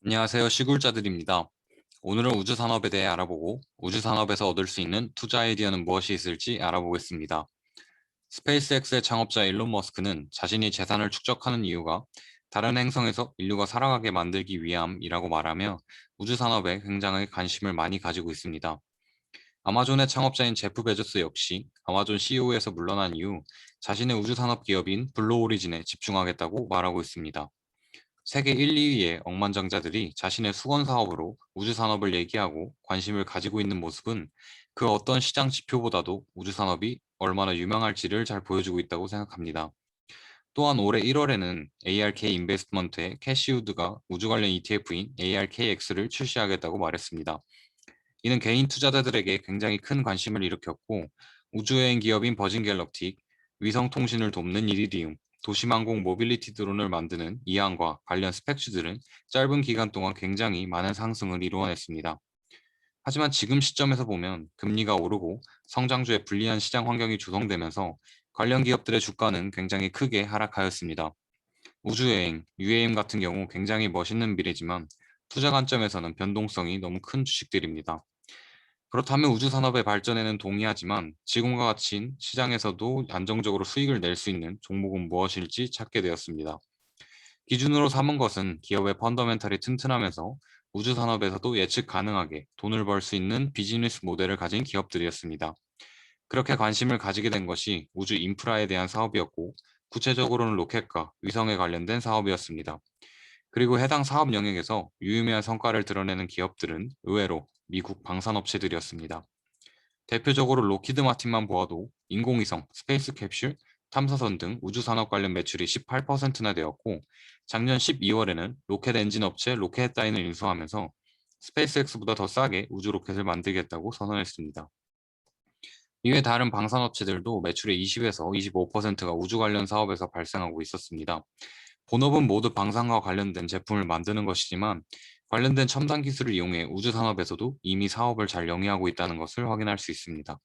안녕하세요. 시굴자들입니다. 오늘은 우주산업에 대해 알아보고 우주산업에서 얻을 수 있는 투자 아이디어는 무엇이 있을지 알아보겠습니다. 스페이스X의 창업자 일론 머스크는 자신이 재산을 축적하는 이유가 다른 행성에서 인류가 살아가게 만들기 위함이라고 말하며 우주산업에 굉장히 관심을 많이 가지고 있습니다. 아마존의 창업자인 제프 베조스 역시 아마존 CEO에서 물러난 이후 자신의 우주산업 기업인 블루오리진에 집중하겠다고 말하고 있습니다. 세계 1, 2위의 억만장자들이 자신의 수건 사업으로 우주 산업을 얘기하고 관심을 가지고 있는 모습은 그 어떤 시장 지표보다도 우주 산업이 얼마나 유명할지를 잘 보여주고 있다고 생각합니다. 또한 올해 1월에는 ARK 인베스트먼트의 캐시우드가 우주 관련 ETF인 ARKX를 출시하겠다고 말했습니다. 이는 개인 투자자들에게 굉장히 큰 관심을 일으켰고 우주여행 기업인 버진 갤럭틱, 위성 통신을 돕는 이리디움, 도시망공 모빌리티 드론을 만드는 이항과 관련 스펙츠들은 짧은 기간 동안 굉장히 많은 상승을 이루어냈습니다. 하지만 지금 시점에서 보면 금리가 오르고 성장주에 불리한 시장 환경이 조성되면서 관련 기업들의 주가는 굉장히 크게 하락하였습니다. 우주여행, UAM 같은 경우 굉장히 멋있는 미래지만 투자 관점에서는 변동성이 너무 큰 주식들입니다. 그렇다면 우주 산업의 발전에는 동의하지만 지금과 같이 시장에서도 안정적으로 수익을 낼 수 있는 종목은 무엇일지 찾게 되었습니다. 기준으로 삼은 것은 기업의 펀더멘탈이 튼튼하면서 우주 산업에서도 예측 가능하게 돈을 벌 수 있는 비즈니스 모델을 가진 기업들이었습니다. 그렇게 관심을 가지게 된 것이 우주 인프라에 대한 사업이었고, 구체적으로는 로켓과 위성에 관련된 사업이었습니다. 그리고 해당 사업 영역에서 유의미한 성과를 드러내는 기업들은 의외로 미국 방산업체들이었습니다. 대표적으로 로키드 마틴만 보아도 인공위성, 스페이스 캡슐, 탐사선 등 우주산업 관련 매출이 18%나 되었고, 작년 12월에는 로켓 엔진 업체 로켓다인을 인수하면서 스페이스X보다 더 싸게 우주 로켓을 만들겠다고 선언했습니다. 이외 다른 방산업체들도 매출의 20에서 25%가 우주 관련 사업에서 발생하고 있었습니다. 본업은 모두 방산과 관련된 제품을 만드는 것이지만 관련된 첨단 기술을 이용해 우주 산업에서도 이미 사업을 잘 영위하고 있다는 것을 확인할 수 있습니다.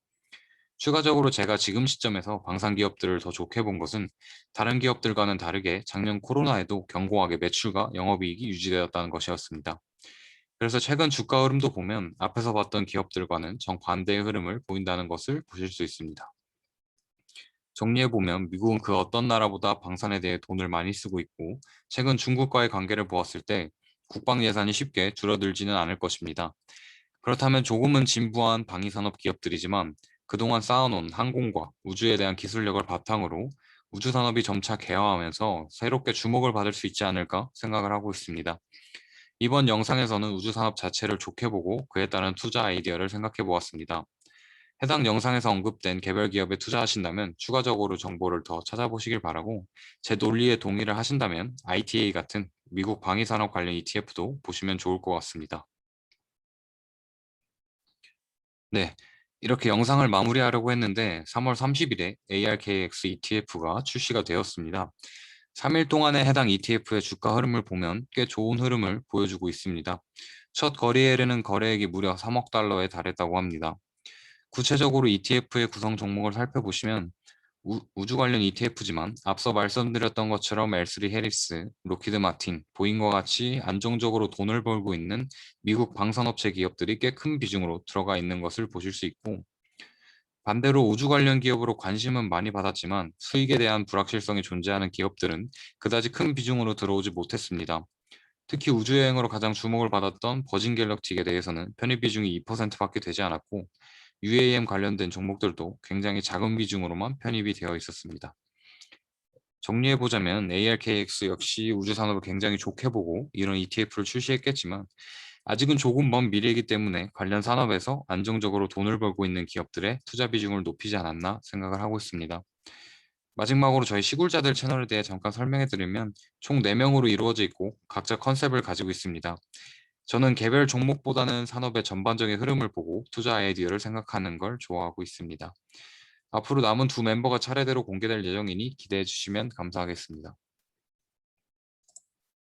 추가적으로 제가 지금 시점에서 방산 기업들을 더 좋게 본 것은 다른 기업들과는 다르게 작년 코로나에도 견고하게 매출과 영업이익이 유지되었다는 것이었습니다. 그래서 최근 주가 흐름도 보면 앞에서 봤던 기업들과는 정반대의 흐름을 보인다는 것을 보실 수 있습니다. 정리해보면 미국은 그 어떤 나라보다 방산에 대해 돈을 많이 쓰고 있고 최근 중국과의 관계를 보았을 때 국방 예산이 쉽게 줄어들지는 않을 것입니다. 그렇다면 조금은 진부한 방위산업 기업들이지만 그동안 쌓아놓은 항공과 우주에 대한 기술력을 바탕으로 우주 산업이 점차 개화하면서 새롭게 주목을 받을 수 있지 않을까 생각을 하고 있습니다. 이번 영상에서는 우주 산업 자체를 좋게 보고 그에 따른 투자 아이디어를 생각해 보았습니다. 해당 영상에서 언급된 개별 기업에 투자하신다면 추가적으로 정보를 더 찾아보시길 바라고 제 논리에 동의를 하신다면 ITA 같은 미국 방위산업 관련 ETF도 보시면 좋을 것 같습니다. 네, 이렇게 영상을 마무리하려고 했는데 3월 30일에 ARKX ETF가 출시가 되었습니다. 3일 동안의 해당 ETF의 주가 흐름을 보면 꽤 좋은 흐름을 보여주고 있습니다. 첫 거래일에는 거래액이 무려 3억 달러에 달했다고 합니다. 구체적으로 ETF의 구성 종목을 살펴보시면 우주 관련 ETF지만 앞서 말씀드렸던 것처럼 L3 해리스, 로키드 마틴, 보잉과 같이 안정적으로 돈을 벌고 있는 미국 방산업체 기업들이 꽤 큰 비중으로 들어가 있는 것을 보실 수 있고, 반대로 우주 관련 기업으로 관심은 많이 받았지만 수익에 대한 불확실성이 존재하는 기업들은 그다지 큰 비중으로 들어오지 못했습니다. 특히 우주여행으로 가장 주목을 받았던 버진 갤럭틱에 대해서는 편입 비중이 2%밖에 되지 않았고 UAM 관련된 종목들도 굉장히 작은 비중으로만 편입이 되어 있었습니다. 정리해보자면 ARKX 역시 우주산업을 굉장히 좋게 보고 이런 ETF를 출시했겠지만 아직은 조금 먼 미래이기 때문에 관련 산업에서 안정적으로 돈을 벌고 있는 기업들의 투자 비중을 높이지 않았나 생각을 하고 있습니다. 마지막으로 저희 시굴자들 채널에 대해 잠깐 설명해 드리면 총 4명으로 이루어져 있고 각자 컨셉을 가지고 있습니다. 저는 개별 종목보다는 산업의 전반적인 흐름을 보고 투자 아이디어를 생각하는 걸 좋아하고 있습니다. 앞으로 남은 두 멤버가 차례대로 공개될 예정이니 기대해 주시면 감사하겠습니다.